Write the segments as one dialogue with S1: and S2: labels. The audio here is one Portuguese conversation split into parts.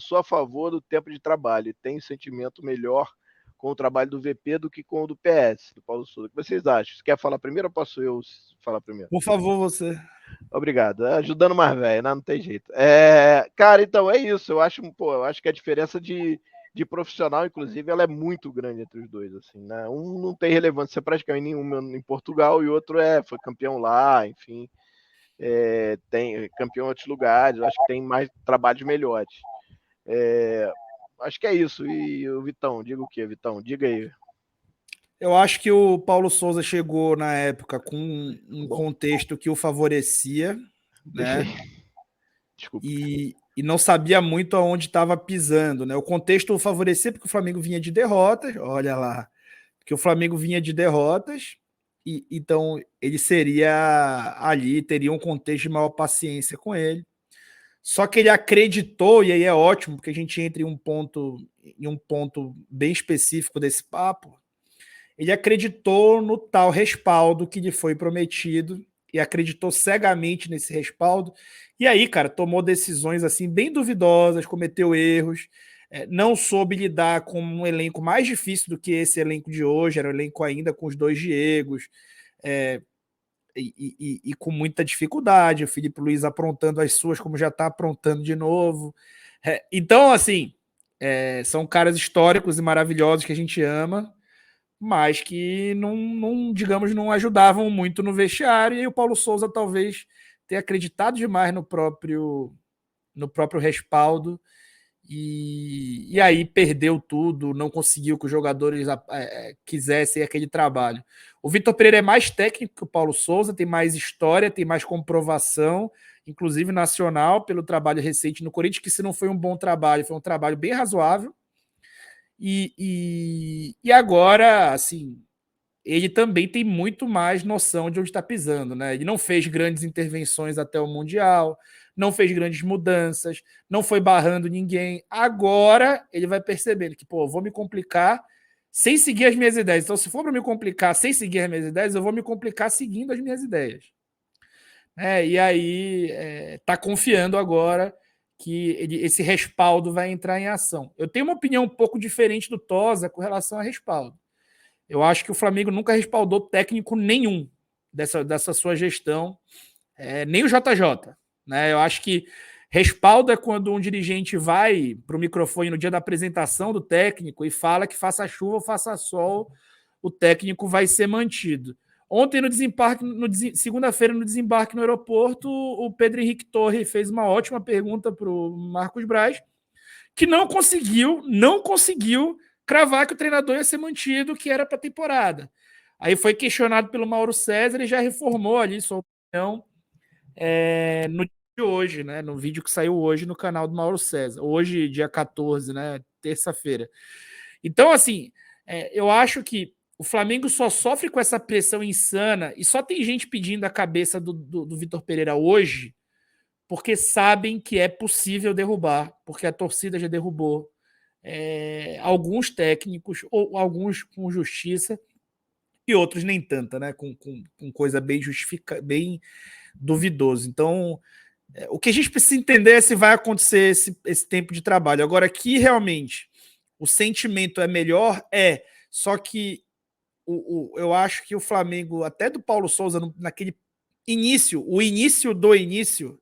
S1: sou a favor do tempo de trabalho e tenho sentimento melhor com o trabalho do VP do que com o do PS, do Paulo Souza. O que vocês acham? Você quer falar primeiro ou posso eu falar primeiro?
S2: Por favor, você.
S1: Obrigado. Ajudando mais velho, né? Não tem jeito. Cara, então é isso. Eu acho que a diferença de profissional, inclusive, ela é muito grande entre os dois, assim, né? Um não tem relevância praticamente nenhuma em Portugal e o outro foi campeão lá, enfim, tem campeão em outros lugares. Eu acho que tem mais trabalhos melhores. Acho que é isso. E o Vitão, diga o quê, Vitão? Diga aí.
S2: Eu acho que o Paulo Souza chegou na época com um contexto que o favorecia,
S1: Deixa
S2: né?
S1: aí. Desculpa.
S2: E não sabia muito aonde estava pisando, né? O contexto o favorecia porque o Flamengo vinha de derrotas, olha lá, que o Flamengo vinha de derrotas, e então ele seria ali, teria um contexto de maior paciência com ele. Só que ele acreditou, e aí é ótimo, porque a gente entra em um ponto bem específico desse papo. Ele acreditou no tal respaldo que lhe foi prometido e acreditou cegamente nesse respaldo. E aí, cara, tomou decisões assim bem duvidosas, cometeu erros, não soube lidar com um elenco mais difícil do que esse elenco de hoje, era um elenco ainda com os dois Diegos, é, e com muita dificuldade, o Felipe Luiz aprontando as suas, como já está aprontando de novo. Então, assim, são caras históricos e maravilhosos que a gente ama, mas que digamos, não ajudavam muito no vestiário, e aí o Paulo Souza talvez tenha acreditado demais no próprio respaldo, e aí perdeu tudo, não conseguiu que os jogadores quisessem aquele trabalho. O Vitor Pereira é mais técnico que o Paulo Souza, tem mais história, tem mais comprovação, inclusive nacional, pelo trabalho recente no Corinthians, que se não foi um bom trabalho, foi um trabalho bem razoável. E agora, assim, ele também tem muito mais noção de onde está pisando, né? Ele não fez grandes intervenções até o Mundial, não fez grandes mudanças, não foi barrando ninguém. Agora ele vai percebendo que, pô, vou me complicar sem seguir as minhas ideias. Então, se for para me complicar sem seguir as minhas ideias, eu vou me complicar seguindo as minhas ideias. E aí está confiando agora que esse respaldo vai entrar em ação. Eu tenho uma opinião um pouco diferente do Tosa com relação a respaldo. Eu acho que o Flamengo nunca respaldou técnico nenhum dessa sua gestão, nem o JJ. Né? Eu acho que respaldo é quando um dirigente vai para o microfone no dia da apresentação do técnico e fala que faça chuva ou faça sol, o técnico vai ser mantido. Ontem, segunda-feira, no desembarque no aeroporto, o Pedro Henrique Torre fez uma ótima pergunta para o Marcos Braz, que não conseguiu cravar que o treinador ia ser mantido, que era para a temporada. Aí foi questionado pelo Mauro César e já reformou ali sua opinião no dia de hoje, né? No vídeo que saiu hoje no canal do Mauro César. Hoje, dia 14, né? Terça-feira. Então, assim, eu acho que o Flamengo só sofre com essa pressão insana e só tem gente pedindo a cabeça do Vitor Pereira hoje porque sabem que é possível derrubar, porque a torcida já derrubou alguns técnicos, ou alguns com justiça, e outros nem tanta, né? Com coisa bem bem duvidoso. Então, o que a gente precisa entender é se vai acontecer esse tempo de trabalho. Agora, que realmente o sentimento é melhor, só que eu acho que o Flamengo, até do Paulo Souza, naquele início, o início do início,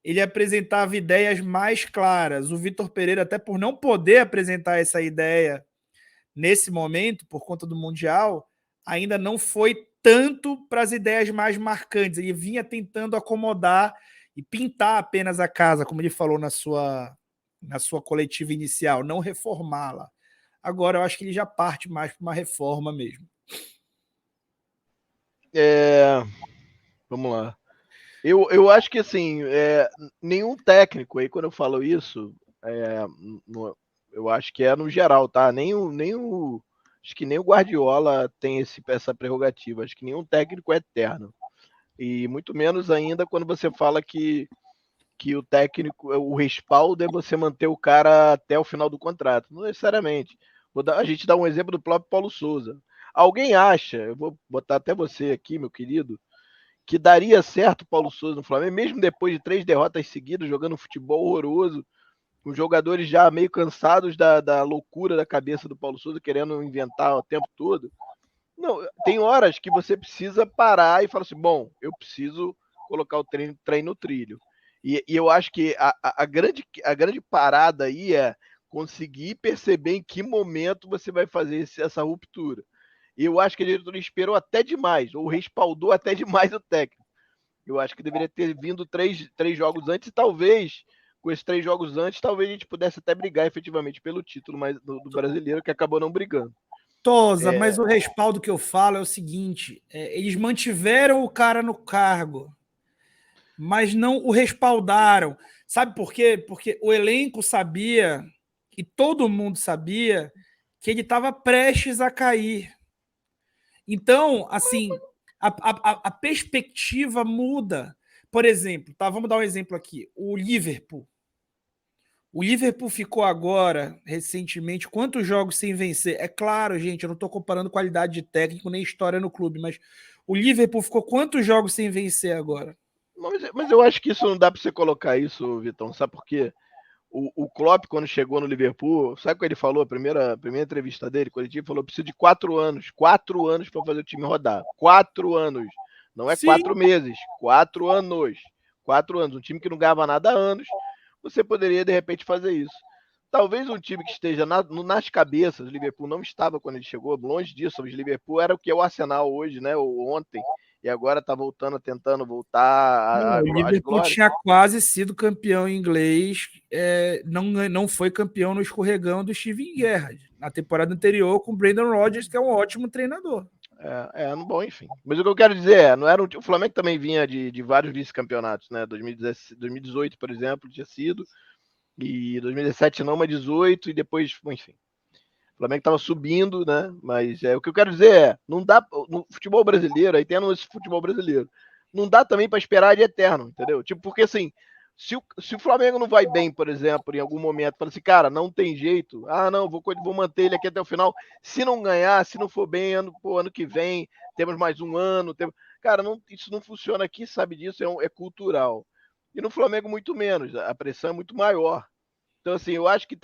S2: ele apresentava ideias mais claras. O Vitor Pereira, até por não poder apresentar essa ideia nesse momento, por conta do Mundial, ainda não foi tanto para as ideias mais marcantes. Ele vinha tentando acomodar e pintar apenas a casa, como ele falou na sua coletiva inicial, não reformá-la. Agora eu acho que ele já parte mais para uma reforma mesmo.
S1: Vamos lá. Eu acho que assim, nenhum técnico aí, quando eu falo isso, eu acho que é no geral, tá? Acho que nem o Guardiola tem essa prerrogativa. Acho que nenhum técnico é eterno. E muito menos ainda quando você fala que o técnico, o respaldo é você manter o cara até o final do contrato. Não necessariamente. A gente dá um exemplo do próprio Paulo Souza. Alguém acha, eu vou botar até você aqui, meu querido, que daria certo o Paulo Souza no Flamengo, mesmo depois de 3 derrotas seguidas, jogando um futebol horroroso, com jogadores já meio cansados da loucura da cabeça do Paulo Souza, querendo inventar o tempo todo. Não, tem horas que você precisa parar e falar assim, bom, eu preciso colocar o trem no trilho. E eu acho que a grande parada aí é conseguir perceber em que momento você vai fazer essa ruptura. E eu acho que a diretoria esperou até demais, ou respaldou até demais o técnico. Eu acho que deveria ter vindo três jogos antes e talvez, com esses 3 jogos antes, talvez a gente pudesse até brigar efetivamente pelo título do brasileiro, que acabou não brigando.
S2: Tosa, mas o respaldo que eu falo é o seguinte: eles mantiveram o cara no cargo, mas não o respaldaram. Sabe por quê? Porque o elenco sabia, e todo mundo sabia, que ele estava prestes a cair. Então, assim, a perspectiva muda. Por exemplo, tá, vamos dar um exemplo aqui: o Liverpool. O Liverpool ficou agora, recentemente, quantos jogos sem vencer? É claro, gente, eu não estou comparando qualidade de técnico nem história no clube, mas o Liverpool ficou quantos jogos sem vencer agora?
S1: Mas eu acho que isso não dá para você colocar isso, Vitão. Sabe por quê? O Klopp, quando chegou no Liverpool, sabe o que ele falou? A primeira entrevista dele, quando ele falou: preciso de 4 anos. 4 anos para fazer o time rodar. 4 anos. Não é
S2: Sim.
S1: 4 meses. 4 anos. 4 anos. Um time que não ganhava nada há anos, você poderia, de repente, fazer isso. Talvez um time que esteja nas cabeças, o Liverpool não estava quando ele chegou, longe disso, o Liverpool era o que é o Arsenal hoje, né? Ou ontem, e agora está voltando, tentando voltar
S2: Não, o
S1: às
S2: Liverpool
S1: glórias.
S2: tinha quase sido campeão inglês, não foi campeão no escorregão do Steven Gerrard, na temporada anterior com o Brendan Rodgers, que é um ótimo treinador.
S1: Bom, enfim. Mas o que eu quero dizer não era o Flamengo também vinha de vários vice-campeonatos, né? 2018, por exemplo, tinha sido, e 2017 não, mas 18, e depois, enfim. O Flamengo estava subindo, né? Mas o que eu quero dizer não dá no futebol brasileiro, aí tendo esse futebol brasileiro, não dá também para esperar de eterno, entendeu? Tipo, porque assim, se o Flamengo não vai bem, por exemplo, em algum momento, fala assim, cara, não tem jeito, não, vou manter ele aqui até o final. Se não ganhar, se não for bem, ano que vem, temos mais um ano. Cara, isso não funciona aqui, sabe disso, é cultural. E no Flamengo, muito menos, a pressão é muito maior. Então, assim, eu acho que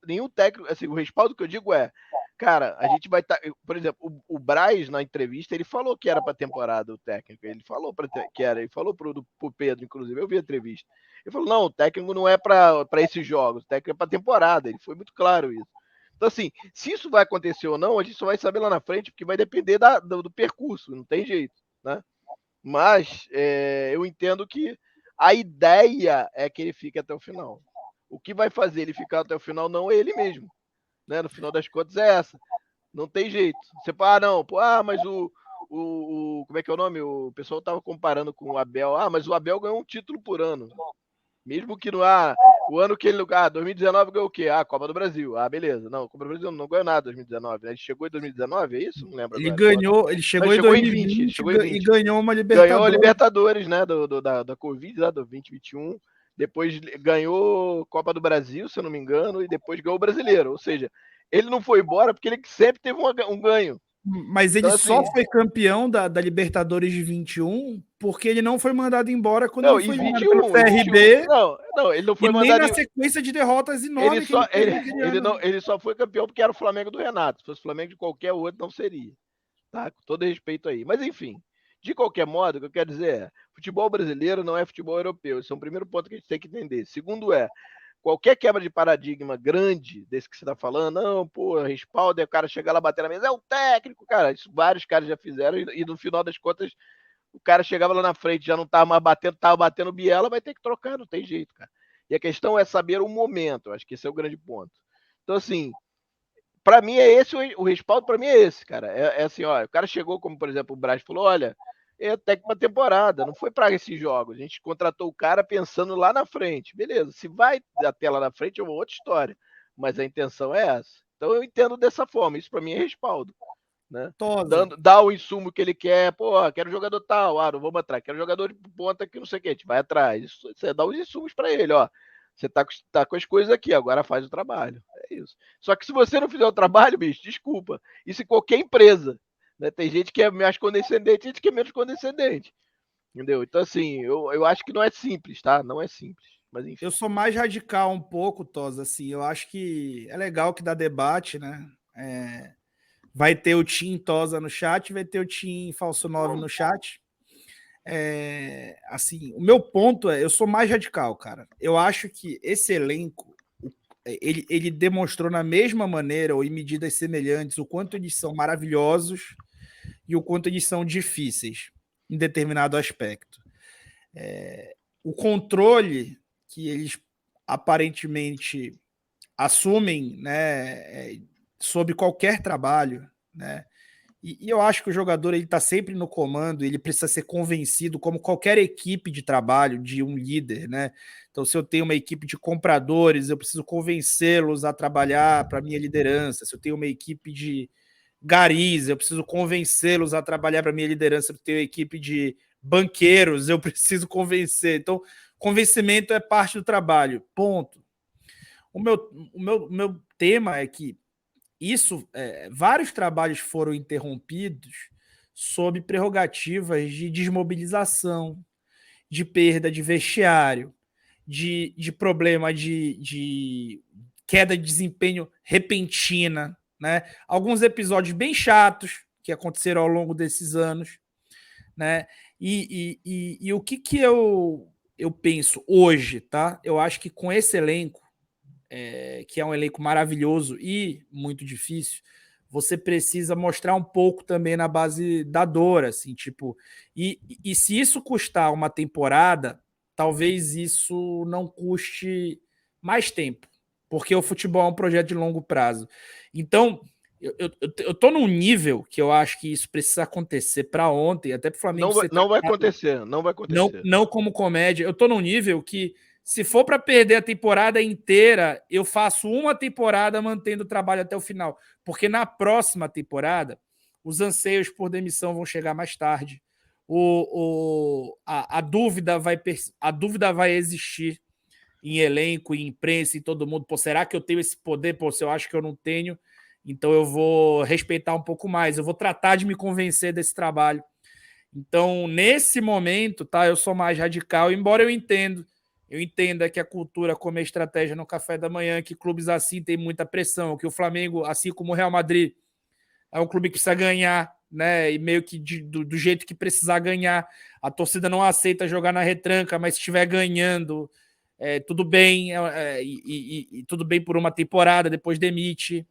S1: nenhum técnico, assim, o respaldo que eu digo cara, a gente vai estar, por exemplo, o Braz na entrevista, ele falou que era para temporada o técnico, ele falou que era, ele falou pro Pedro, inclusive, eu vi a entrevista. Ele falou: "Não, o técnico não é para esses jogos, o técnico é para temporada". Ele foi muito claro isso. Então, assim, se isso vai acontecer ou não, a gente só vai saber lá na frente, porque vai depender do percurso, não tem jeito, né? Mas eu entendo que a ideia é que ele fique até o final. O que vai fazer ele ficar até o final não é ele mesmo, né? No final das contas é essa. Não tem jeito. Você fala, não, mas como é que é o nome? O pessoal tava comparando com o Abel. Mas o Abel ganhou um título por ano. Mesmo que no o ano que ele. 2019 ganhou o quê? Copa do Brasil. Beleza. Não, Copa do Brasil não ganhou nada em 2019. Né? Ele chegou em 2019, é isso? Não lembro
S2: Ele
S1: agora.
S2: ganhou, ele
S1: Não,
S2: chegou
S1: ele
S2: em
S1: chegou em 20. Ele
S2: 2020
S1: chegou em
S2: e
S1: 20.
S2: ganhou uma
S1: Ganhou a
S2: Libertadores.
S1: Libertadores, né? Da Covid, lá do 2021. Depois ganhou Copa do Brasil, se eu não me engano, e depois ganhou o Brasileiro. Ou seja, ele não foi embora porque ele sempre teve um ganho.
S2: Mas ele
S1: Então,
S2: só
S1: assim.
S2: foi campeão da Libertadores de 21 porque ele não foi mandado embora quando
S1: Não,
S2: ele
S1: e
S2: foi eliminado pelo
S1: 21.
S2: CRB
S1: Não, ele não
S2: e
S1: foi
S2: nem
S1: mandado.
S2: na sequência de derrotas
S1: Ele
S2: enorme que
S1: só,
S2: ele teve naquele ano.
S1: ele só foi campeão porque era o Flamengo do Renato. Se fosse o Flamengo de qualquer outro, não seria. Tá? Com todo respeito aí. Mas, enfim, de qualquer modo, o que eu quero dizer futebol brasileiro não é futebol europeu. Esse é o primeiro ponto que a gente tem que entender. Segundo qualquer quebra de paradigma grande desse que você está falando, não, respaldo, é o cara chegar lá bater na mesa, é o técnico, cara. Isso vários caras já fizeram e no final das contas o cara chegava lá na frente, já não estava mais batendo, estava batendo Biela, vai ter que trocar, não tem jeito, cara. E a questão é saber o momento, acho que esse é o grande ponto. Então, assim, para mim é esse, o respaldo para mim é esse, cara. Assim, o cara chegou, como por exemplo o Braz falou, olha, é técnico para temporada, não foi para esses jogos. A gente contratou o cara pensando lá na frente. Beleza, se vai até lá na frente é uma outra história, mas a intenção é essa. Então eu entendo dessa forma, isso para mim é respaldo. Né?
S2: Tosa.
S1: Dá o insumo que ele quer, quero jogador tal, não vamos atrás, quero jogador de ponta que não sei o que, a gente vai atrás. Você dá os insumos para ele, você tá com as coisas aqui, agora faz o trabalho. É isso. Só que se você não fizer o trabalho, bicho, desculpa. Isso em qualquer empresa. Né? Tem gente que é mais condescendente, gente que é menos condescendente. Entendeu? Então, assim, eu acho que não é simples, tá? Não é simples. Mas enfim.
S2: Eu sou mais radical um pouco, Tosa, assim, eu acho que é legal que dá debate, né? Vai ter o Tim Tosa no chat, vai ter o Tim Falso 9 no chat. Assim, o meu ponto eu sou mais radical, cara. Eu acho que esse elenco, ele demonstrou na mesma maneira ou em medidas semelhantes o quanto eles são maravilhosos e o quanto eles são difíceis em determinado aspecto. O controle que eles aparentemente assumem, né, sobre qualquer trabalho, né? E eu acho que o jogador ele está sempre no comando, ele precisa ser convencido, como qualquer equipe de trabalho, de um líder, né? Então, se eu tenho uma equipe de compradores, eu preciso convencê-los a trabalhar para a minha liderança. Se eu tenho uma equipe de garis, eu preciso convencê-los a trabalhar para a minha liderança. Se eu tenho uma equipe de banqueiros, eu preciso convencer. Então, convencimento é parte do trabalho. Ponto. O meu tema é que vários trabalhos foram interrompidos sob prerrogativas de desmobilização, de perda de vestiário, de problema de queda de desempenho repentina, né? Alguns episódios bem chatos que aconteceram ao longo desses anos, né? E o que eu penso hoje, tá? Eu acho que com esse elenco, que é um elenco maravilhoso e muito difícil, você precisa mostrar um pouco também na base da dor, assim, tipo, e se isso custar uma temporada, talvez isso não custe mais tempo, porque o futebol é um projeto de longo prazo. Então, eu tô num nível que eu acho que isso precisa acontecer para ontem, até para o Flamengo
S1: Não vai,
S2: ser
S1: não vai
S2: tratado,
S1: acontecer, não vai acontecer.
S2: não como comédia. Eu tô num nível que, se for para perder a temporada inteira, eu faço uma temporada mantendo o trabalho até o final. Porque na próxima temporada, os anseios por demissão vão chegar mais tarde. A dúvida vai existir em elenco, em imprensa, em todo mundo. Pô, será que eu tenho esse poder? Pô, se eu acho que eu não tenho, então eu vou respeitar um pouco mais. Eu vou tratar de me convencer desse trabalho. Então, nesse momento, tá, eu sou mais radical, embora eu entenda que a cultura como estratégia no café da manhã, que clubes assim têm muita pressão, que o Flamengo, assim como o Real Madrid, é um clube que precisa ganhar, né? E meio que do jeito que precisar ganhar. A torcida não aceita jogar na retranca, mas se estiver ganhando, tudo bem, e tudo bem por uma temporada, depois demite.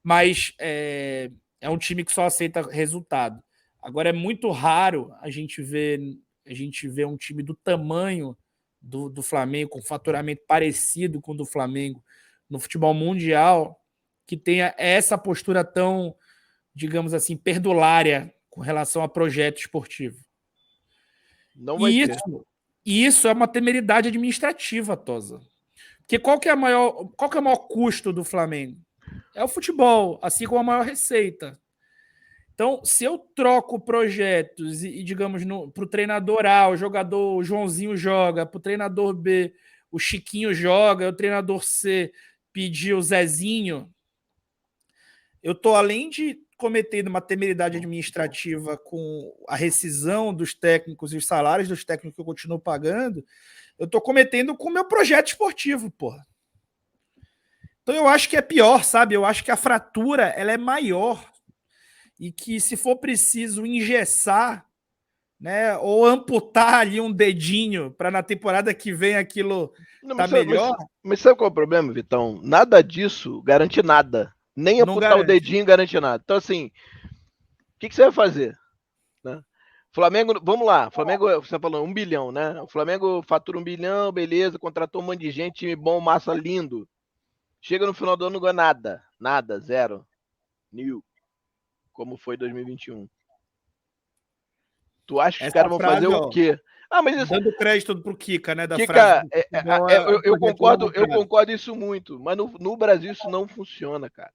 S2: Mas é um time que só aceita resultado. Agora é muito raro a gente ver um time do tamanho do Flamengo, com faturamento parecido com o do Flamengo no futebol mundial, que tenha essa postura tão, digamos assim, perdulária com relação a projeto esportivo.
S1: Não vai
S2: E
S1: ter.
S2: isso é uma temeridade administrativa, Tosa. Porque qual que é o maior custo do Flamengo? É o futebol, assim como a maior receita. Então, se eu troco projetos digamos, para o treinador A, o jogador o Joãozinho joga, para o treinador B, o Chiquinho joga, o treinador C pedir o Zezinho, eu estou, além de cometendo uma temeridade administrativa com a rescisão dos técnicos e os salários dos técnicos que eu continuo pagando, eu estou cometendo com o meu projeto esportivo, porra. Então eu acho que é pior, sabe? Eu acho que a fratura ela é maior e que, se for preciso engessar, né, ou amputar ali um dedinho para na temporada que vem aquilo
S1: Não,
S2: tá melhor,
S1: mas sabe qual é o problema, Vitão? Nada disso garante nada. Nem
S2: não
S1: amputar o
S2: garante.
S1: dedinho garante nada. Então, assim, o que você vai fazer? Né? Flamengo, vamos lá. Flamengo, você tá falando 1 bilhão, né? O Flamengo fatura 1 bilhão, beleza, contratou um monte de gente, time bom, massa, lindo. Chega no final do ano, não ganha nada. Nada, zero. New. Como foi 2021. Tu acha que os caras
S2: Essa
S1: vão fazer
S2: frase,
S1: o
S2: ó,
S1: quê? Ah, mas
S2: dando crédito pro Kika, né, da frase
S1: Kika,
S2: do futebol é um
S1: eu
S2: projeto de
S1: concordo,
S2: longo
S1: eu
S2: prazo.
S1: concordo isso muito, mas no Brasil isso não funciona, cara.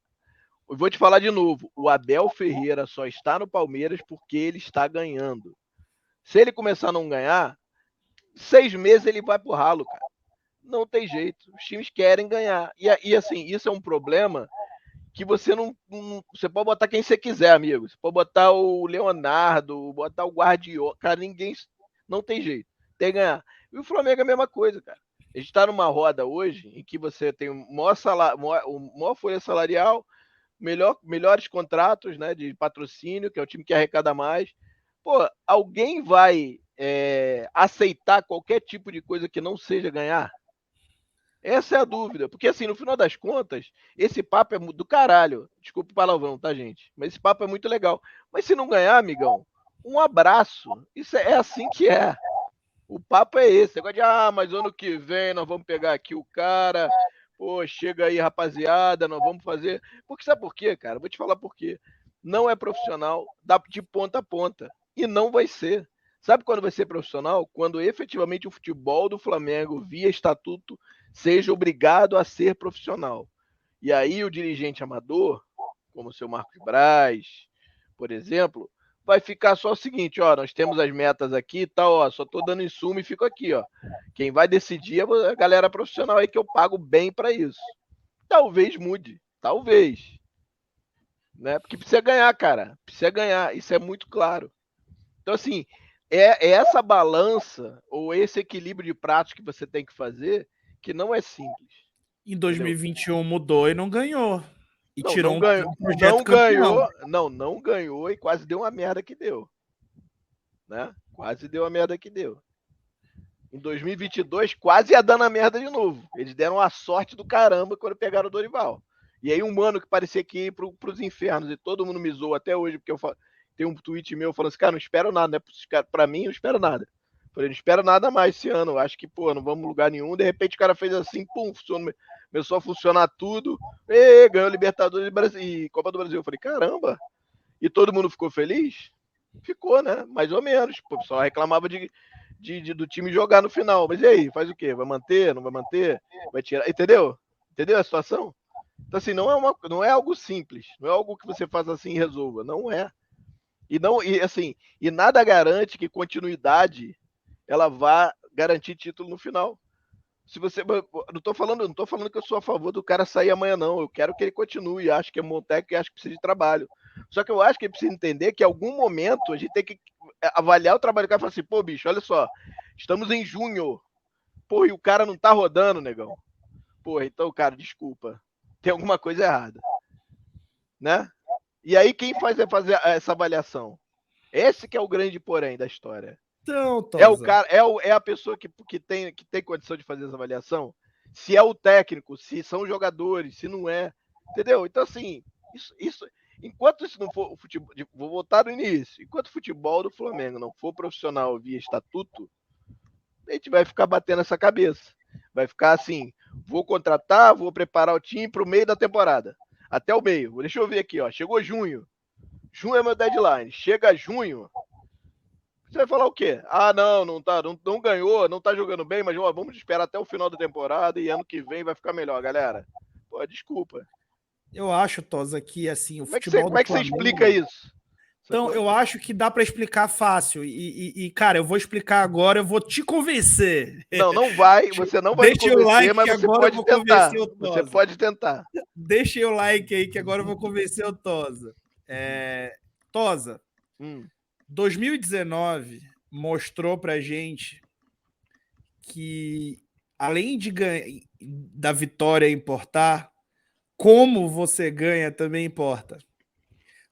S1: Eu vou te falar de novo. O Abel Ferreira só está no Palmeiras porque ele está ganhando. Se ele começar a não ganhar, 6 meses ele vai pro ralo, cara. Não tem jeito. Os times querem ganhar. E assim, isso é um problema que você não. Você pode botar quem você quiser, amigo. Você pode botar o Leonardo, botar o Guardiola. Cara, ninguém. Não tem jeito. Tem que ganhar. E o Flamengo é a mesma coisa, cara. A gente está numa roda hoje em que você tem o maior folha salarial, melhores contratos, né, de patrocínio, que é o time que arrecada mais. Pô, alguém vai aceitar qualquer tipo de coisa que não seja ganhar? Essa é a dúvida. Porque, assim, no final das contas, esse papo é do caralho. Desculpa o palavrão, tá, gente? Mas esse papo é muito legal. Mas se não ganhar, amigão, um abraço. Isso é assim que é. O papo é esse. Agora de, mas ano que vem nós vamos pegar aqui o cara. Pô, chega aí, rapaziada, nós vamos fazer. Porque sabe por quê, cara? Vou te falar por quê. Não é profissional, dá de ponta a ponta. E não vai ser. Sabe quando vai ser profissional? Quando efetivamente o futebol do Flamengo, via estatuto, seja obrigado a ser profissional. E aí o dirigente amador, como o seu Marcos Braz, por exemplo, vai ficar só o seguinte, ó, nós temos as metas aqui e tal, ó, só tô dando insumo e fico aqui, ó. Quem vai decidir é a galera profissional aí que eu pago bem para isso. Talvez mude, talvez. Né? Porque precisa ganhar, cara. Precisa ganhar, isso é muito claro. Então, assim, é essa balança ou esse equilíbrio de pratos que você tem que fazer que não é simples.
S2: Em 2021 mudou e não ganhou. E
S1: Não,
S2: tirou
S1: não ganhou,
S2: um projeto campeão.
S1: não ganhou e quase deu uma merda que deu. Né? Quase deu a merda que deu. Em 2022, quase ia dando a merda de novo. Eles deram a sorte do caramba quando pegaram o Dorival. E aí um mano que parecia que ia pros infernos e todo mundo me zoou até hoje, porque tem um tweet meu falando assim, cara, não espero nada, né? Pra mim, não espero nada. Falei, não espero nada mais esse ano. Acho que, pô, não vamos lugar nenhum. De repente o cara fez assim, pum, começou a funcionar tudo. Ganhou Libertadores e Copa do Brasil. Eu falei, caramba. E todo mundo ficou feliz? Ficou, né? Mais ou menos. O pessoal reclamava do time jogar no final. Mas e aí? Faz o quê? Vai manter? Não vai manter? Vai tirar? Entendeu? Entendeu a situação? Então, assim, não é algo simples. Não é algo que você faz assim e resolva. Não é. E nada garante que continuidade ela vá garantir título no final. Se você. Não tô falando que eu sou a favor do cara sair amanhã, não. Eu quero que ele continue. Acho que é um bom técnico e acho que precisa de trabalho. Só que eu acho que ele precisa entender que em algum momento a gente tem que avaliar o trabalho do cara e falar assim, pô, bicho, olha só, estamos em junho. Pô, e o cara não tá rodando, negão. Pô, então, cara, desculpa. Tem alguma coisa errada. Né? E aí, quem faz essa avaliação? Esse que é o grande porém da história.
S2: Então,
S1: É o
S2: Tosa.
S1: cara, é a pessoa que tem condição de fazer essa avaliação. Se é o técnico, se são os jogadores, se não é. Entendeu? Então, assim, enquanto isso não for o futebol. Vou voltar no início. Enquanto o futebol do Flamengo não for profissional via estatuto, a gente vai ficar batendo essa cabeça. Vai ficar assim: vou contratar, vou preparar o time para o meio da temporada. Até o meio. Deixa eu ver aqui, ó. Chegou junho. Junho é meu deadline. Chega junho. Você vai falar o quê? Não ganhou, não tá jogando bem, mas ó, vamos esperar até o final da temporada e ano que vem vai ficar melhor, galera. Pô, desculpa.
S2: Eu acho, Tosa, que assim, o
S1: Como
S2: futebol
S1: como
S2: do
S1: é que você
S2: Flamengo...
S1: explica isso?
S2: Então, eu acho que dá para explicar fácil. Cara, eu vou explicar agora, eu vou te convencer.
S1: Não vai, você não vai me
S2: Deixa o
S1: convencer,
S2: like
S1: mas
S2: que
S1: você
S2: agora eu
S1: pode
S2: vou
S1: tentar.
S2: convencer o
S1: Você
S2: Tosa.
S1: pode tentar.
S2: Deixa o like aí que agora eu vou convencer o Tosa. Tosa, 2019 mostrou pra gente que, além de da vitória importar, como você ganha também importa.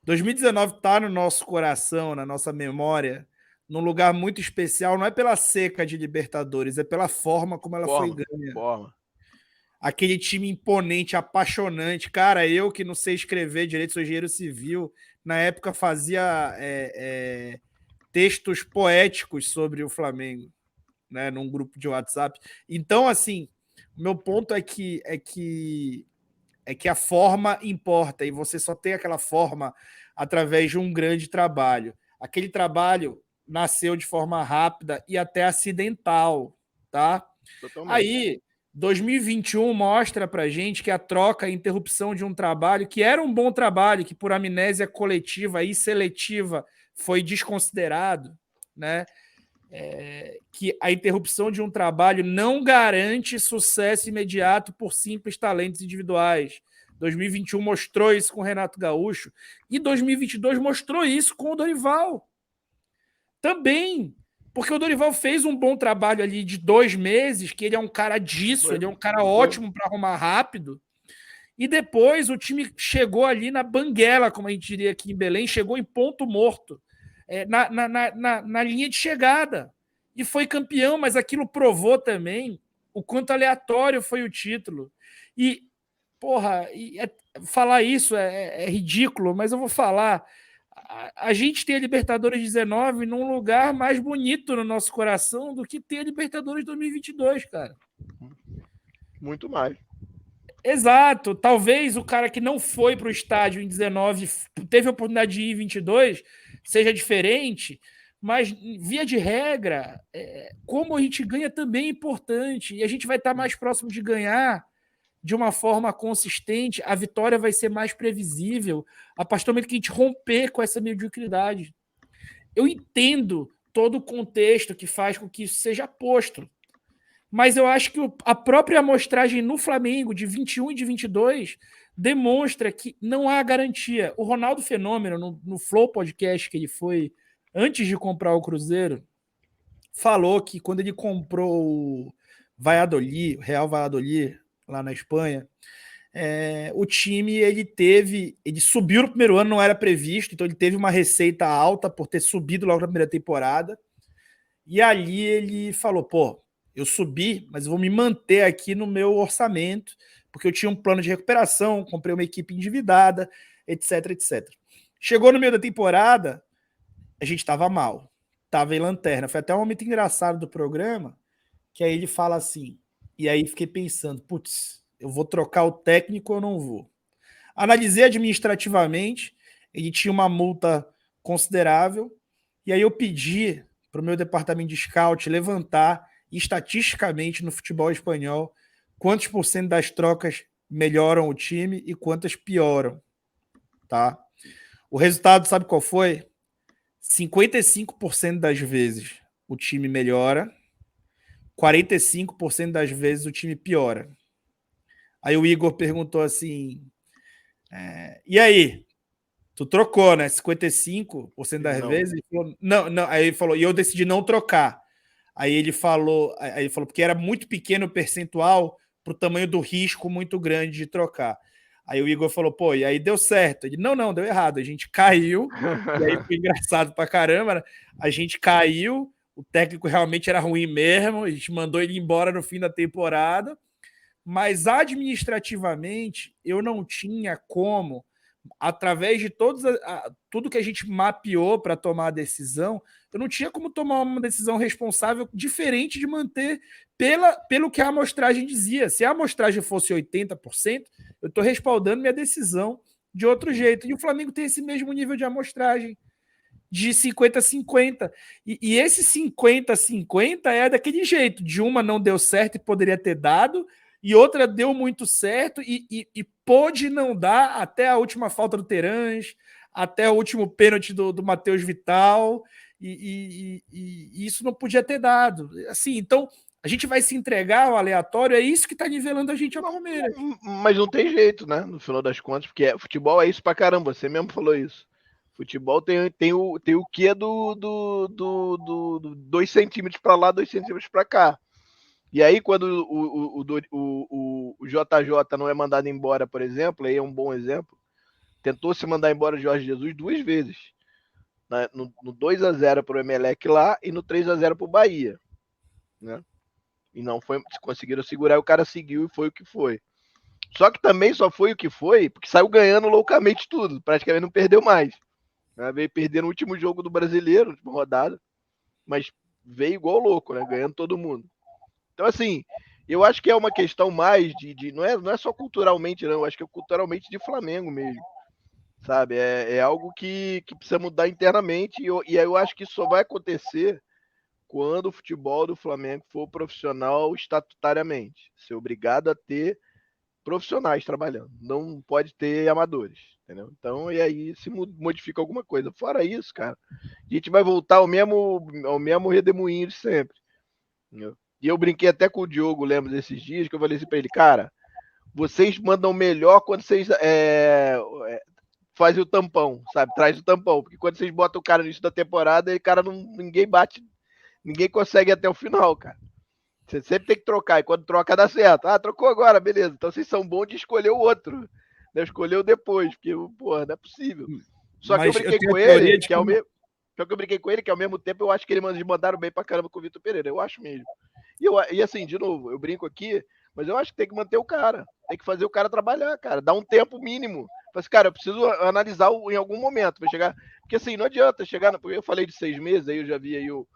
S2: 2019 está no nosso coração, na nossa memória, num lugar muito especial, não é pela seca de Libertadores, é pela forma como ela foi ganha. Aquele time imponente, apaixonante. Cara, eu que não sei escrever direito, sou engenheiro civil, na época fazia textos poéticos sobre o Flamengo, né, num grupo de WhatsApp. Então, assim, meu ponto é que a forma importa, e você só tem aquela forma através de um grande trabalho. Aquele trabalho nasceu de forma rápida e até acidental, tá? Totalmente. Aí, 2021 mostra pra gente que a troca, a interrupção de um trabalho, que era um bom trabalho, que por amnésia coletiva e seletiva foi desconsiderado, né? Que a interrupção de um trabalho não garante sucesso imediato por simples talentos individuais. 2021 mostrou isso com o Renato Gaúcho e 2022 mostrou isso com o Dorival. Também Porque o Dorival fez um bom trabalho ali de 2 meses, que ele é um cara disso, ele é um cara ótimo para arrumar rápido. E depois o time chegou ali na banguela, como a gente diria aqui em Belém, chegou em ponto morto, na linha de chegada. E foi campeão, mas aquilo provou também o quanto aleatório foi o título. E, porra, falar isso é ridículo, mas eu vou falar. A gente tem a Libertadores 19 num lugar mais bonito no nosso coração do que ter a Libertadores 2022, cara.
S1: Muito mais.
S2: Exato. Talvez o cara que não foi para o estádio em 19 teve a oportunidade de ir em 22 seja diferente, mas via de regra, como a gente ganha também é importante e a gente vai estar mais próximo de ganhar de uma forma consistente, a vitória vai ser mais previsível a partir do momento que a gente romper com essa mediocridade. Eu entendo todo o contexto que faz com que isso seja posto, mas eu acho que a própria amostragem no Flamengo de 21 e de 22 demonstra que não há garantia. O Ronaldo Fenômeno, no Flow Podcast que ele foi antes de comprar o Cruzeiro, falou que quando ele comprou o Valladolid, o Real Valladolid, lá na Espanha, o time ele subiu no primeiro ano, não era previsto, então ele teve uma receita alta por ter subido logo na primeira temporada. E ali ele falou, pô, eu subi, mas eu vou me manter aqui no meu orçamento, porque eu tinha um plano de recuperação, comprei uma equipe endividada, etc, etc. Chegou no meio da temporada, a gente estava mal, estava em lanterna. Foi até um momento engraçado do programa, que aí ele fala assim, e aí fiquei pensando, putz, eu vou trocar o técnico ou não vou? Analisei administrativamente, ele tinha uma multa considerável, e aí eu pedi para o meu departamento de scout levantar estatisticamente no futebol espanhol quantos por cento das trocas melhoram o time e quantas pioram. Tá? O resultado, sabe qual foi? 55% das vezes o time melhora, 45% das vezes o time piora. Aí o Igor perguntou assim, e aí? Tu trocou, né? 55% das vezes. Ele falou, não. Aí ele falou, e eu decidi não trocar. Aí ele falou, porque era muito pequeno o percentual para o tamanho do risco muito grande de trocar. Aí o Igor falou, pô, e aí deu certo. Ele, não, deu errado. A gente caiu, e aí foi engraçado pra caramba, né? A gente caiu, o técnico realmente era ruim mesmo, a gente mandou ele embora no fim da temporada, mas administrativamente eu não tinha como, através de tudo que a gente mapeou para tomar a decisão, eu não tinha como tomar uma decisão responsável diferente de manter pelo que a amostragem dizia. Se a amostragem fosse 80%, eu estou respaldando minha decisão de outro jeito. E o Flamengo tem esse mesmo nível de amostragem, de 50-50. E esse 50-50 é daquele jeito. De uma não deu certo e poderia ter dado, e outra deu muito certo e pôde não dar até a última falta do Terãs, até o último pênalti do Matheus Vital, e isso não podia ter dado. Assim, então, a gente vai se entregar ao aleatório, é isso que está nivelando a gente ao Palmeiras.
S1: Mas não tem jeito, né? No final das contas, porque futebol é isso pra caramba, você mesmo falou isso. Futebol tem o quê do 2 centímetros para lá, 2 centímetros para cá. E aí, quando o JJ não é mandado embora, por exemplo, aí é um bom exemplo, tentou se mandar embora o Jorge Jesus 2 vezes. Né? No 2-0 para o Emelec lá e no 3-0 para o Bahia. Né? E não foi, conseguiram segurar, o cara seguiu e foi o que foi. Só que também só foi o que foi, porque saiu ganhando loucamente tudo. Praticamente não perdeu mais. Né? Veio perder no último jogo do Brasileiro, na última rodada. Mas veio igual louco, né? Ganhando todo mundo. Então, assim, eu acho que é uma questão mais não é só culturalmente, não. Eu acho que é culturalmente de Flamengo mesmo. Sabe? É algo que precisa mudar internamente. E eu acho que isso só vai acontecer quando o futebol do Flamengo for profissional estatutariamente. Ser obrigado a ter profissionais trabalhando. Não pode ter amadores. Entendeu? Então, e aí se modifica alguma coisa. Fora isso, cara, a gente vai voltar ao mesmo redemoinho de sempre. Entendeu? E eu brinquei até com o Diogo, lembro desses dias, que eu falei assim pra ele, cara, vocês mandam melhor quando vocês fazem o tampão, sabe? Traz o tampão. Porque quando vocês botam o cara no início da temporada, ninguém bate ninguém consegue ir até o final, cara. Você sempre tem que trocar, e quando troca dá certo. Ah, trocou agora, beleza. Então vocês são bons de escolher o outro. Né? Escolheu depois, porque, porra, não é possível. Só que eu
S2: Mas eu
S1: brinquei
S2: tenho
S1: com
S2: a teoria
S1: ele,
S2: de
S1: que é o
S2: que
S1: mesmo. Só que eu brinquei com ele, que ao mesmo tempo eu acho que eles mandaram bem pra caramba com o Vitor Pereira. Eu acho mesmo. E assim, de novo, eu brinco aqui, mas eu acho que tem que manter o cara. Tem que fazer o cara trabalhar, cara. Dar um tempo mínimo. Mas, cara, eu preciso analisar em algum momento. Vai chegar. Porque assim, não adianta chegar. Porque eu falei de 6 meses, aí eu já vi aí o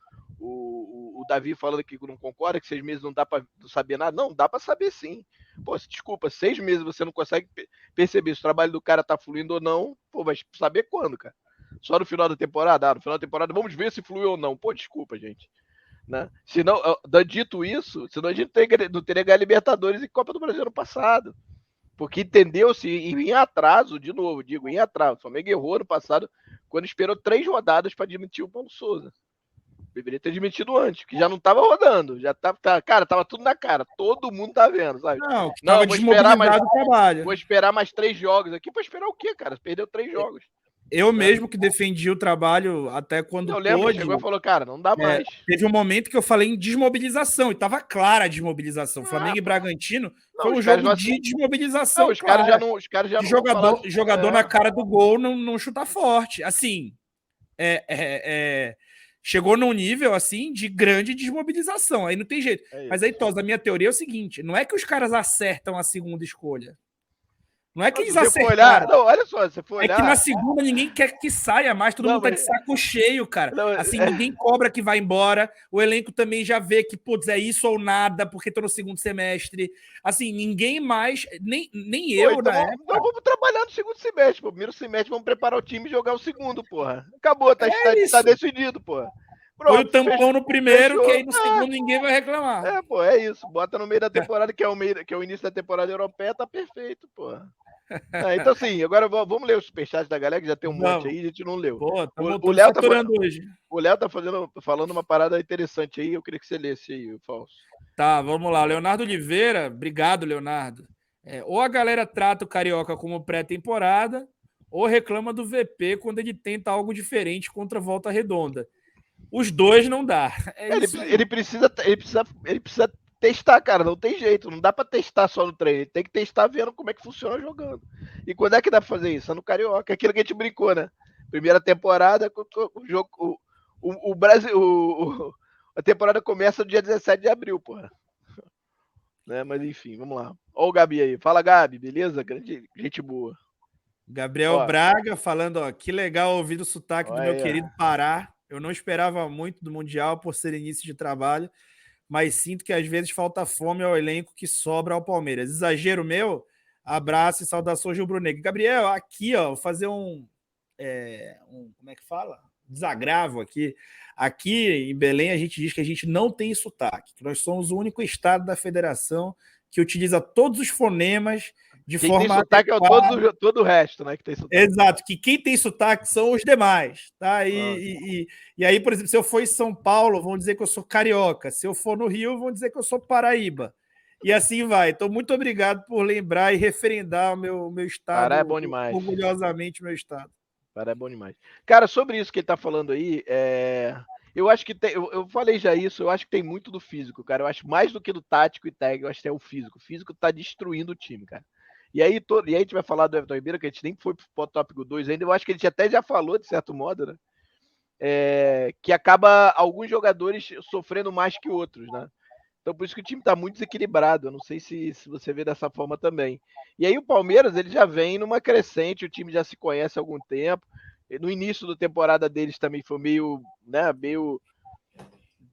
S1: Davi falando que não concorda, que 6 meses não dá para saber nada. Não, dá para saber sim. Pô, desculpa, 6 meses você não consegue perceber se o trabalho do cara tá fluindo ou não. Pô, vai saber quando, cara? Só no final da temporada? Ah, no final da temporada vamos ver se fluiu ou não. Pô, desculpa, gente. Né? Senão, dito isso, senão a gente não teria ganho Libertadores e Copa do Brasil no passado. Porque entendeu-se em atraso, de novo, digo, em atraso. O Flamengo errou no passado quando esperou 3 rodadas para admitir o Paulo Souza. Deveria ter admitido antes, que já não tava rodando. Já tava, cara, tava tudo na cara. Todo mundo tá vendo, sabe?
S2: não, que
S1: Não,
S2: estava desmobilizado o trabalho.
S1: Vou esperar mais 3 jogos aqui. Pra esperar o quê, cara? Perdeu 3 jogos.
S2: Eu mesmo que defendi o trabalho até quando
S1: eu lembro,
S2: pôde.
S1: chegou e falou, cara, não dá mais.
S2: Teve um momento que eu falei em desmobilização, e tava clara a desmobilização. Flamengo e Bragantino foi um jogo de desmobilização.
S1: Os caras já não. Os caras já
S2: de
S1: não
S2: jogador na cara do gol não chutar forte. Assim, chegou num nível assim de grande desmobilização. Aí não tem jeito. Mas aí, Tosa, a minha teoria é o seguinte: não é que os caras acertam a segunda escolha. Não é que eles acertaram.
S1: Não, olha só, você for olhar.
S2: É que na segunda ninguém quer que saia mais, todo mundo tá de saco cheio, cara. Assim, ninguém cobra que vai embora. O elenco também já vê que, putz, é isso ou nada, porque tô no segundo semestre. Assim, ninguém mais, nem eu,
S1: então
S2: na época.
S1: Então vamos trabalhar no segundo semestre, pô. Primeiro semestre, vamos preparar o time e jogar o segundo, porra. Acabou, tá decidido, porra.
S2: Pronto, foi o tampão no primeiro, que aí no segundo ninguém vai reclamar.
S1: Pô, é isso. Bota no meio da temporada, que é o início da temporada europeia, tá perfeito, porra. Então, assim, agora vamos ler os superchats da galera, que já tem um monte aí, a gente não leu.
S2: Pô,
S1: o Léo tá
S2: hoje.
S1: O Léo tá falando uma parada interessante aí, eu queria que você lesse aí, o Falso.
S2: Tá, vamos lá. Leonardo Oliveira, obrigado, Leonardo. Ou a galera trata o Carioca como pré-temporada, ou reclama do VP quando ele tenta algo diferente contra a Volta Redonda. Os dois não dá.
S1: Ele precisa testar, cara. Não tem jeito. Não dá pra testar só no treino. Ele tem que testar vendo como é que funciona jogando. E quando é que dá pra fazer isso? É no Carioca. Aquilo que a gente brincou, né? Primeira temporada, o jogo. O Brasil. A temporada começa no dia 17 de abril, porra. Né? Mas enfim, vamos lá. Ó o Gabi aí. Fala, Gabi, beleza? Grande gente boa.
S2: Gabriel Braga falando, ó, que legal ouvir o sotaque do meu querido Pará. Eu não esperava muito do Mundial por ser início de trabalho, mas sinto que às vezes falta fome ao elenco que sobra ao Palmeiras. Exagero meu? Abraço e saudações rubro-negro. Gabriel, aqui, ó, vou fazer como é que fala? Desagravo aqui. Aqui em Belém a gente diz que a gente não tem sotaque, que nós somos o único estado da federação que utiliza todos os fonemas de
S1: quem
S2: forma
S1: tem sotaque é todo o resto, né? Que tem sotaque.
S2: Exato, que quem tem sotaque são os demais, tá? E aí, por exemplo, se eu for em São Paulo, vão dizer que eu sou carioca. Se eu for no Rio, vão dizer que eu sou paraíba. E assim vai. Então, muito obrigado por lembrar e referendar o meu estado.
S1: Pará é bom demais.
S2: Orgulhosamente, meu estado.
S1: Pará é bom demais. Cara, sobre isso que ele tá falando aí, eu acho que tem, eu falei já isso, eu acho que tem muito do físico, cara. Eu acho mais do que do tático e técnico, eu acho que é o físico. O físico tá destruindo o time, cara. E aí a gente vai falar do Everton Ribeiro, que a gente nem foi pro tópico 2 ainda, eu acho que a gente até já falou, de certo modo, né? Que acaba alguns jogadores sofrendo mais que outros, né? Então por isso que o time tá muito desequilibrado, eu não sei se você vê dessa forma também. E aí o Palmeiras, ele já vem numa crescente, o time já se conhece há algum tempo, no início da temporada deles também foi meio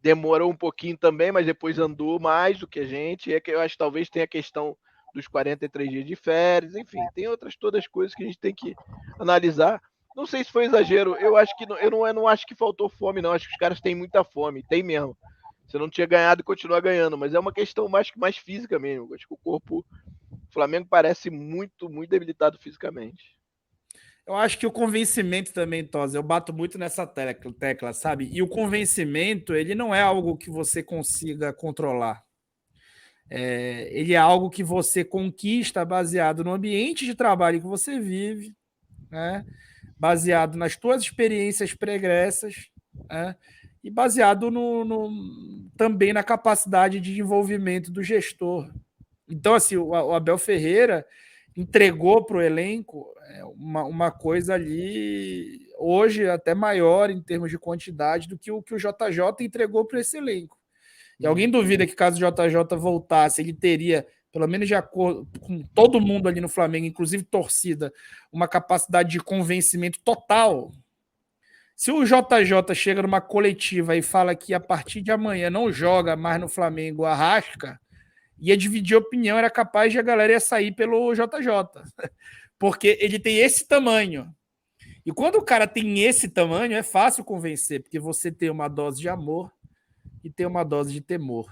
S1: demorou um pouquinho também, mas depois andou mais do que a gente, que eu acho que talvez tenha a questão dos 43 dias de férias, enfim, tem outras todas as coisas que a gente tem que analisar. Não sei se foi exagero, eu acho que eu não acho que faltou fome, não. Acho que os caras têm muita fome, tem mesmo. Você não tinha ganhado e continua ganhando, mas é uma questão mais física mesmo. Eu acho que o Flamengo parece muito, muito debilitado fisicamente.
S2: Eu acho que o convencimento também, Tosa, eu bato muito nessa tecla, sabe? E o convencimento, ele não é algo que você consiga controlar. Ele é algo que você conquista baseado no ambiente de trabalho que você vive, né? Baseado nas suas experiências pregressas, né? e baseado também na capacidade de envolvimento do gestor. Então, assim, o Abel Ferreira entregou para o elenco uma coisa ali, hoje até maior em termos de quantidade do que o JJ entregou para esse elenco. E alguém duvida que caso o JJ voltasse, ele teria, pelo menos de acordo com todo mundo ali no Flamengo, inclusive torcida, uma capacidade de convencimento total? Se o JJ chega numa coletiva e fala que a partir de amanhã não joga mais no Flamengo Arrasca, ia dividir opinião, era capaz de a galera ia sair pelo JJ. Porque ele tem esse tamanho. E quando o cara tem esse tamanho, é fácil convencer, porque você tem uma dose de amor e tem uma dose de temor.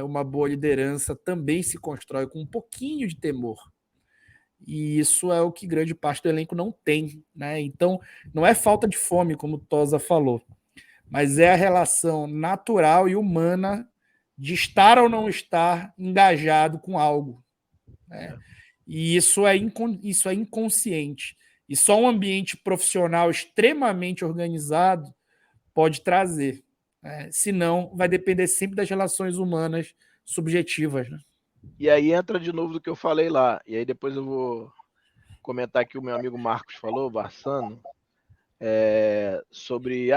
S2: Uma boa liderança também se constrói com um pouquinho de temor. E isso é o que grande parte do elenco não tem. Então, não é falta de fome, como o Tosa falou, mas é a relação natural e humana de estar ou não estar engajado com algo. E isso é inconsciente. E só um ambiente profissional extremamente organizado pode trazer. Senão, vai depender sempre das relações humanas subjetivas.
S1: E aí entra de novo do que eu falei lá. E aí depois eu vou comentar aqui o meu amigo Marcos falou, Barsano, sobre,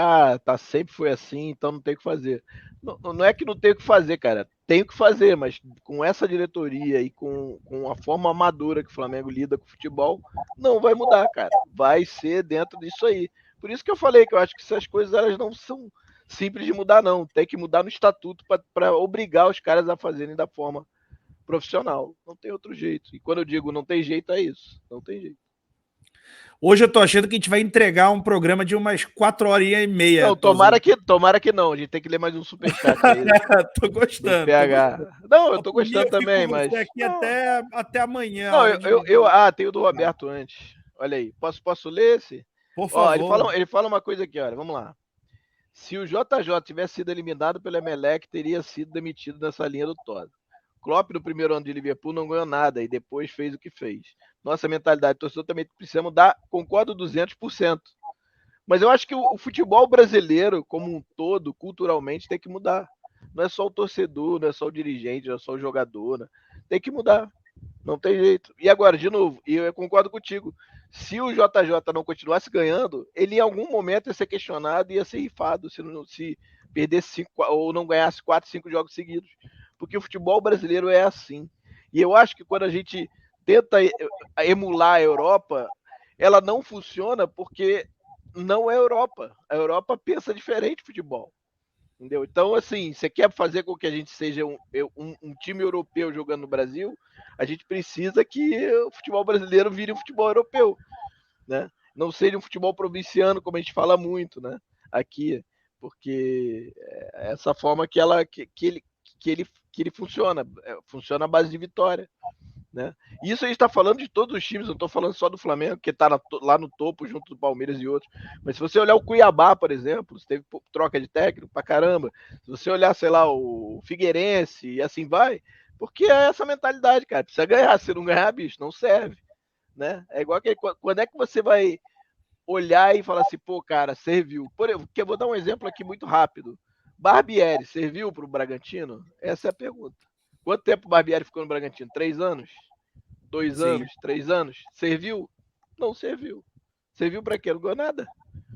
S1: tá, sempre foi assim, então não tem o que fazer. Não é que não tem o que fazer, cara. Tem o que fazer, mas com essa diretoria e com a forma amadora que o Flamengo lida com o futebol, não vai mudar, cara. Vai ser dentro disso aí. Por isso que eu falei que eu acho que essas coisas elas não são simples de mudar, não. Tem que mudar no estatuto para obrigar os caras a fazerem da forma profissional. Não tem outro jeito. E quando eu digo não tem jeito, é isso. Não tem jeito.
S2: Hoje eu tô achando que a gente vai entregar um programa de umas 4h30.
S1: Não, tomara que não. A gente tem que ler mais um superchat aí.
S2: Tô gostando.
S1: Não, eu tô gostando também, mas.
S2: Aqui até amanhã.
S1: Não, tem o do Roberto antes. Olha aí. Posso ler esse?
S2: Por favor.
S1: Ele fala uma coisa aqui, olha. Vamos lá. Se o JJ tivesse sido eliminado pelo Emelec, teria sido demitido nessa linha do Todd. Klopp, no primeiro ano de Liverpool, não ganhou nada e depois fez o que fez. Nossa mentalidade torcedor também precisa mudar, concordo 200%. Mas eu acho que o futebol brasileiro, como um todo, culturalmente, tem que mudar. Não é só o torcedor, não é só o dirigente, não é só o jogador. Né? Tem que mudar. Não tem jeito. E agora, de novo, e eu concordo contigo, se o JJ não continuasse ganhando, ele em algum momento ia ser questionado e ia ser rifado se perdesse 5 ou não ganhasse 4, 5 jogos seguidos. Porque o futebol brasileiro é assim. E eu acho que quando a gente tenta emular a Europa, ela não funciona porque não é a Europa. A Europa pensa diferente de futebol. Entendeu? Então, assim, você quer fazer com que a gente seja um time europeu jogando no Brasil, a gente precisa que o futebol brasileiro vire um futebol europeu. Né? Não seja um futebol provinciano, como a gente fala muito, né? Aqui, porque é essa forma que ele funciona à base de vitória. Né? Isso a gente está falando de todos os times, não estou falando só do Flamengo, que está lá no topo, junto do Palmeiras e outros. Mas se você olhar o Cuiabá, por exemplo, teve troca de técnico pra caramba. Se você olhar, sei lá, o Figueirense e assim vai, porque é essa mentalidade, cara. Precisa ganhar, se não ganhar, bicho, não serve. Né? É igual que quando é que você vai olhar e falar assim, pô, cara, serviu. Porque eu vou dar um exemplo aqui muito rápido. Barbieri, serviu para o Bragantino? Essa é a pergunta. Quanto tempo o Barbieri ficou no Bragantino? 3 anos? 2 anos? 3 anos? Serviu? Não serviu. Serviu para quê? Não ganhou nada.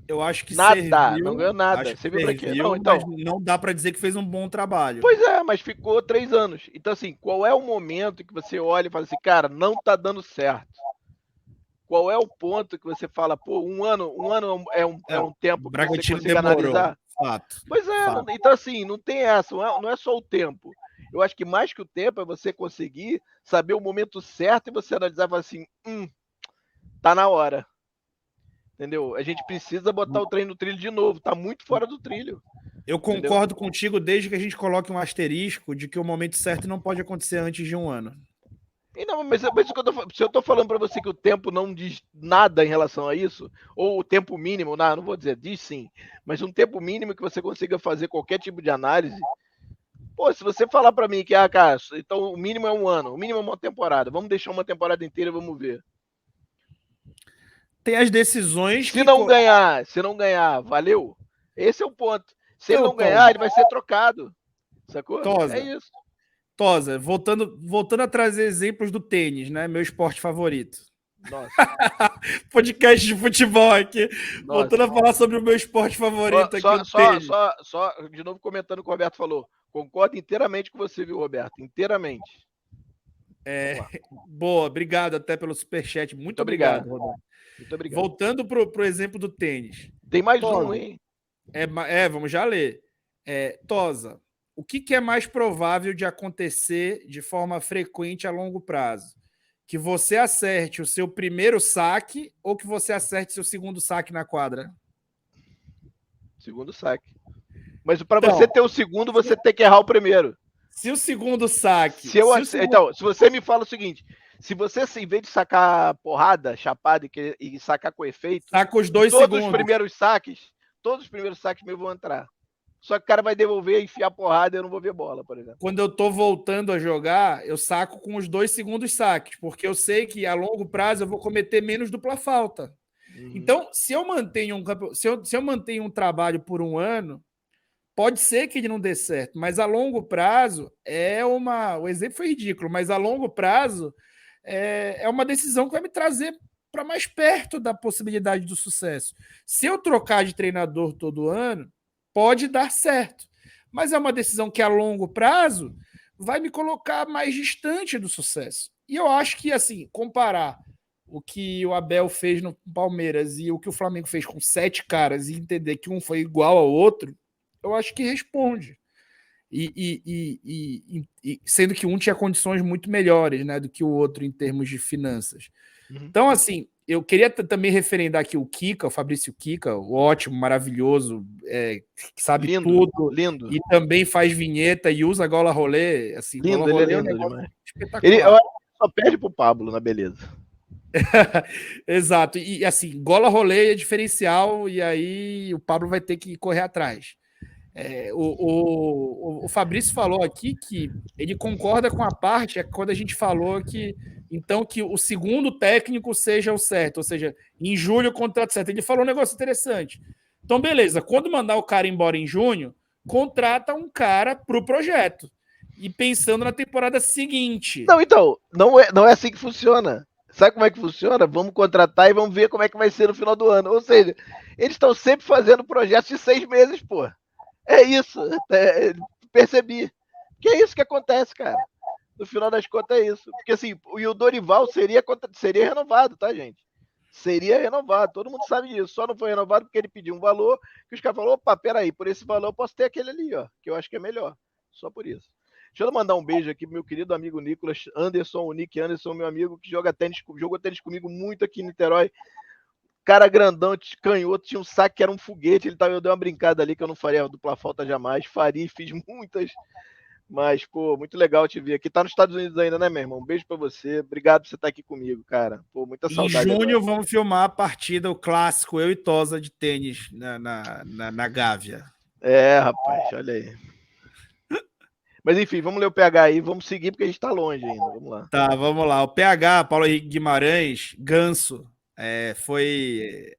S2: Eu acho que
S1: nada,
S2: serviu,
S1: não ganhou nada. Serviu para quê?
S2: Não, então. Não dá para dizer que fez um bom trabalho.
S1: Pois é, mas ficou 3 anos. Então, assim, qual é o momento que você olha e fala assim, cara, não tá dando certo? Qual é o ponto que você fala, pô, um ano é um tempo que você consiga analisar?
S2: Fato.
S1: Pois é,
S2: fato.
S1: Então assim, não tem essa, não é só o tempo. Eu acho que mais que o tempo é você conseguir saber o momento certo e você analisar e falar assim, tá na hora. Entendeu? A gente precisa botar o trem no trilho de novo, tá muito fora do trilho.
S2: Eu concordo contigo desde que a gente coloque um asterisco de que o momento certo não pode acontecer antes de um ano.
S1: E não, mas se eu tô falando para você que o tempo não diz nada em relação a isso, ou o tempo mínimo, não vou dizer, diz sim, mas um tempo mínimo que você consiga fazer qualquer tipo de análise, pô, se você falar para mim que, cara, então o mínimo é um ano, o mínimo é uma temporada, vamos deixar uma temporada inteira e vamos ver.
S2: Tem as decisões
S1: se não ganhar, valeu? Esse é o ponto. Se ele
S2: Então,
S1: não ganhar, ele vai ser trocado. Sacou?
S2: Tosa,
S1: É isso.
S2: Tosa, voltando a trazer exemplos do tênis, né? Meu esporte favorito.
S1: Nossa.
S2: Podcast de futebol aqui.
S1: Nossa.
S2: Voltando a falar sobre o meu esporte favorito aqui, o tênis.
S1: De novo comentando o que o Roberto falou. Concordo inteiramente com você, viu, Roberto? Inteiramente.
S2: Boa, obrigado até pelo superchat. Muito obrigado, Roberto.
S1: Muito obrigado.
S2: Voltando pro exemplo do tênis.
S1: Tem mais
S2: Tosa,
S1: um, hein?
S2: vamos já ler. Tosa, o que é mais provável de acontecer de forma frequente a longo prazo? Que você acerte o seu primeiro saque ou que você acerte seu segundo saque na quadra?
S1: Segundo saque. Mas para você ter o segundo, você tem que errar o primeiro.
S2: Se o segundo saque...
S1: Então, se você me fala o seguinte, se você, em vez de sacar porrada, chapada e sacar com efeito,
S2: saca os dois
S1: todos
S2: segundos.
S1: Todos os primeiros saques meus vão entrar. Só que o cara vai devolver, enfiar porrada e eu não vou ver bola, por exemplo.
S2: Quando eu tô voltando a jogar, eu saco com os 2 segundos saques, porque eu sei que a longo prazo eu vou cometer menos dupla falta. Então, se eu mantenho um trabalho por um ano, pode ser que ele não dê certo, mas a longo prazo o exemplo foi ridículo, mas a longo prazo é uma decisão que vai me trazer para mais perto da possibilidade do sucesso. Se eu trocar de treinador todo ano, pode dar certo, mas é uma decisão que a longo prazo vai me colocar mais distante do sucesso. E eu acho que, assim, comparar o que o Abel fez no Palmeiras e o que o Flamengo fez com 7 caras e entender que um foi igual ao outro, eu acho que responde. E sendo que um tinha condições muito melhores, né, do que o outro em termos de finanças. Então, assim, eu queria também referendar aqui o Kika, o Fabrício Kika, o ótimo, maravilhoso, que sabe
S1: lindo,
S2: tudo.
S1: Lindo.
S2: E também faz vinheta e usa gola rolê. Assim,
S1: lindo,
S2: gola rolê
S1: ele é lindo demais.
S2: Espetacular.
S1: Eu acho que só perde pro Pablo na beleza.
S2: Exato. E assim, gola rolê é diferencial e aí o Pablo vai ter que correr atrás. O Fabrício falou aqui que ele concorda com a parte quando a gente falou que então que o segundo técnico seja o certo, ou seja, em julho o contrato certo. Ele falou um negócio interessante. Então, beleza, quando mandar o cara embora em junho, contrata um cara pro projeto. E pensando na temporada seguinte.
S1: Não, então, não é assim que funciona. Sabe como é que funciona? Vamos contratar e vamos ver como é que vai ser no final do ano. Ou seja, eles estão sempre fazendo projetos de 6 meses, pô. É isso. Percebi. Que é isso que acontece, cara. No final das contas é isso. Porque assim, o Dorival seria renovado, tá, gente? Seria renovado. Todo mundo sabe disso. Só não foi renovado porque ele pediu um valor que os caras falaram, opa, peraí, por esse valor eu posso ter aquele ali, ó. Que eu acho que é melhor. Só por isso. Deixa eu mandar um beijo aqui pro meu querido amigo Nicolas Anderson, o Nick Anderson, meu amigo, que jogou tênis comigo muito aqui em Niterói. Cara grandão, canhoto, tinha um saque que era um foguete. Eu dei uma brincada ali que eu não faria dupla falta jamais. Faria, fiz muitas. Mas, pô, muito legal te ver aqui. Tá nos Estados Unidos ainda, né, meu irmão? Um beijo pra você. Obrigado por você estar aqui comigo, cara. Pô, muita saudade.
S2: Em junho agora. Vamos filmar a partida, o clássico, eu e Tosa de tênis na Gávea.
S1: Rapaz, olha aí. Mas enfim, vamos ler o PH aí, vamos seguir porque a gente tá longe ainda. Vamos lá.
S2: Tá, vamos lá. O PH, Paulo Henrique Guimarães, Ganso, foi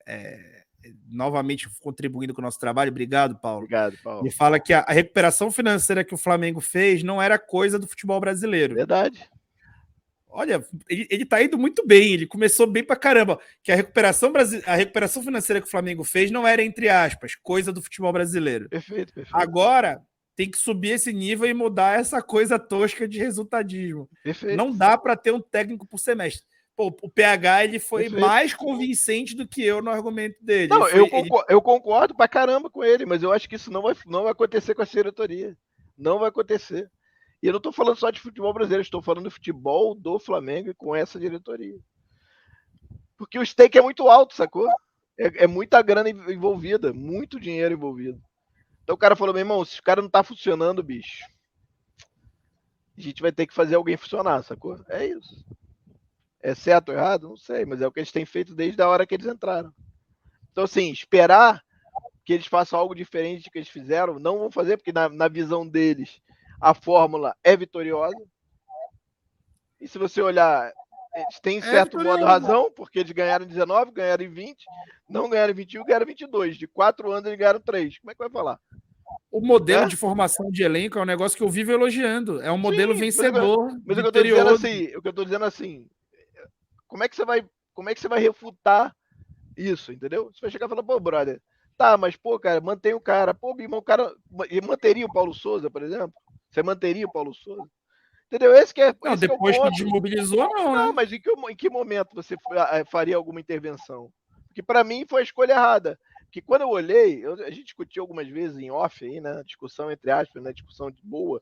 S2: novamente contribuindo com o nosso trabalho. Obrigado, Paulo.
S1: Obrigado, Paulo.
S2: Ele fala que a recuperação financeira que o Flamengo fez não era coisa do futebol brasileiro.
S1: Verdade.
S2: Olha, ele tá indo muito bem, ele começou bem pra caramba. Que a recuperação financeira que o Flamengo fez não era, entre aspas, coisa do futebol brasileiro.
S1: Perfeito.
S2: Agora tem que subir esse nível e mudar essa coisa tosca de resultadismo.
S1: Perfeito.
S2: Não dá para ter um técnico por semestre. Pô, o PH ele foi mais convincente do que eu no argumento dele.
S1: Não, eu concordo pra caramba com ele, mas eu acho que isso não vai acontecer com a diretoria. Não vai acontecer. E eu não estou falando só de futebol brasileiro, estou falando de futebol do Flamengo e com essa diretoria. Porque o stake é muito alto, sacou? É muita grana envolvida, muito dinheiro envolvido. Então o cara falou, meu irmão, se o cara não tá funcionando, bicho, a gente vai ter que fazer alguém funcionar, sacou? É isso. É certo ou errado? Não sei, mas é o que eles têm feito desde a hora que eles entraram. Então, assim, esperar que eles façam algo diferente do que eles fizeram, não vão fazer, porque na visão deles, a fórmula é vitoriosa. E se você olhar, eles têm certo modo razão, porque eles ganharam 19, ganharam em 20, não ganharam em 21, ganharam em 22. De 4 anos eles ganharam 3. Como é que vai falar?
S2: O modelo de formação de elenco é um negócio que eu vivo elogiando. É um modelo vencedor,
S1: mas
S2: vitorioso.
S1: o que eu tô dizendo assim, como é que você vai refutar isso, entendeu? Você vai chegar e falar, pô, brother, tá, mas, pô, cara, mantém o cara. Pô, meu irmão, o cara manteria o Paulo Souza, por exemplo? Você manteria o Paulo Souza? Entendeu?
S2: Não,
S1: Esse que é o
S2: depois que
S1: ponto.
S2: desmobilizou, não,
S1: Não,
S2: né?
S1: mas em que momento você faria alguma intervenção? Porque para mim foi a escolha errada. Porque quando eu olhei, a gente discutiu algumas vezes em off aí, né? Discussão entre aspas, né? Discussão de boa.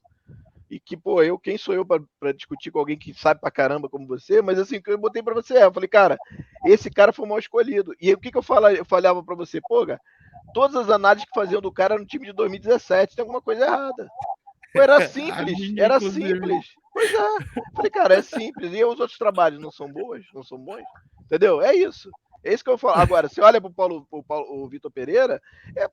S1: E que, pô, quem sou eu para discutir com alguém que sabe pra caramba como você? Mas assim, que eu botei para você, eu falei, cara, esse cara foi mal escolhido. E aí, o que eu falava para você? Pô, cara, todas as análises que faziam do cara no time de 2017, tem alguma coisa errada. Pô, era
S2: A
S1: simples,
S2: minha,
S1: era
S2: inclusive.
S1: simples. Pois é. Falei, cara, é simples. E os outros trabalhos não são boas? Não são bons? Entendeu? É isso. É isso que eu falo. Agora, você olha pro o Vitor Pereira,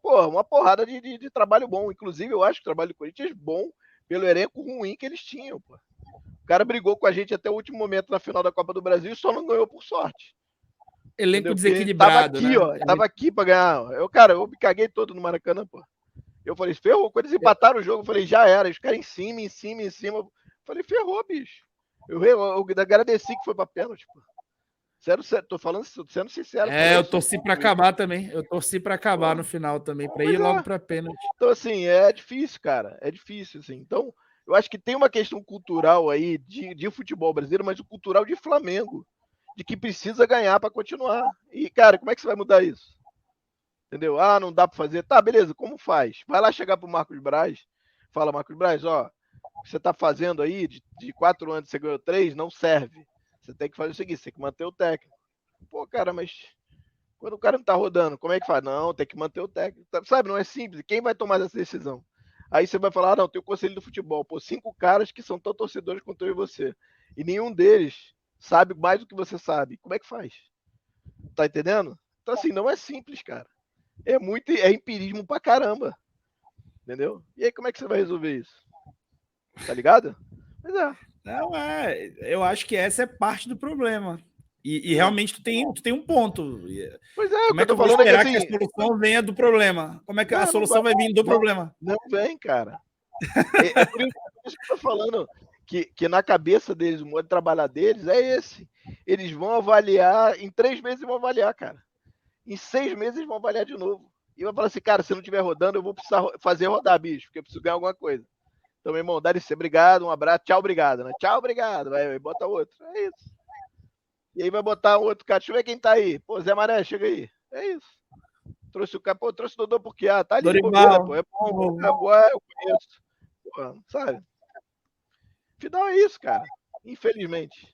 S1: pô, uma porrada de trabalho bom. Inclusive, eu acho que o trabalho do Corinthians é bom pelo elenco ruim que eles tinham, pô. O cara brigou com a gente até o último momento na final da Copa do Brasil e só não ganhou por sorte.
S2: Elenco
S1: Entendeu? Porque ele tava
S2: desequilibrado,
S1: aqui,
S2: né?
S1: ó. Ele tava aqui pra ganhar. Eu me caguei todo no Maracanã, pô. Eu falei, ferrou. Quando eles empataram o jogo, eu falei, já era. Os caras em cima, em cima, em cima. Eu falei, ferrou, bicho. Eu agradeci que foi pra pênalti, pô. Sério, tô falando, sendo sincero. Falei
S2: Eu
S1: isso.
S2: torci para acabar também. Eu torci para acabar
S1: Pô,
S2: no final também, para ir
S1: pois
S2: logo
S1: é.
S2: para pênalti.
S1: Então, assim, é difícil, cara. É difícil, assim. Então, eu acho que tem uma questão cultural aí de futebol brasileiro, mas o cultural de Flamengo. De que precisa ganhar para continuar. E, cara, como é que você vai mudar isso? Entendeu? Ah, não dá para fazer. Tá, beleza, como faz? Vai lá chegar pro Marcos Braz. Fala, Marcos Braz, ó, o que você tá fazendo aí, de 4 anos você ganhou 3, não serve. Você tem que fazer o seguinte, você tem que manter o técnico. Pô, cara, mas quando o cara não tá rodando, como é que faz? Não, tem que manter o técnico. Sabe, não é simples. Quem vai tomar essa decisão? Aí você vai falar, ah, não, tem o conselho do futebol. Pô, 5 caras que são tão torcedores quanto eu e você. E nenhum deles sabe mais do que você sabe. Como é que faz? Tá entendendo? Então, assim, não é simples, cara. É empirismo pra caramba. Entendeu? E aí, como é que você vai resolver isso? Tá ligado? Pois é.
S2: Não, eu acho que essa é parte do problema. E realmente tu tem um ponto.
S1: Pois é, o
S2: Como
S1: que
S2: é
S1: eu
S2: que
S1: tô
S2: eu vou
S1: falando é que
S2: esperar que a
S1: assim.
S2: solução venha do problema? Como é que a
S1: Não, não vai.
S2: solução vai vir do
S1: Não,
S2: problema?
S1: não vem, cara. É por isso que eu tô falando que na cabeça deles, o modo de trabalhar deles é esse. Eles vão avaliar, em 3 meses vão avaliar, cara. Em 6 meses vão avaliar de novo. E vai falar assim, cara, se não estiver rodando, eu vou precisar fazer rodar, bicho, porque eu preciso ganhar alguma coisa. Então, meu irmão, dá licença, obrigado, um abraço, tchau, obrigado, né? Tchau, obrigado, vai, bota outro. É isso. E aí vai botar um outro cara, deixa eu ver quem tá aí. Pô, Zé Maré, chega aí. É isso. Trouxe o cara, pô, trouxe o Dodô porque, tá ali de bobeira, pô.
S2: Dorival.
S1: É bom, é boa, eu conheço. Pô, sabe? Final é isso, cara. Infelizmente.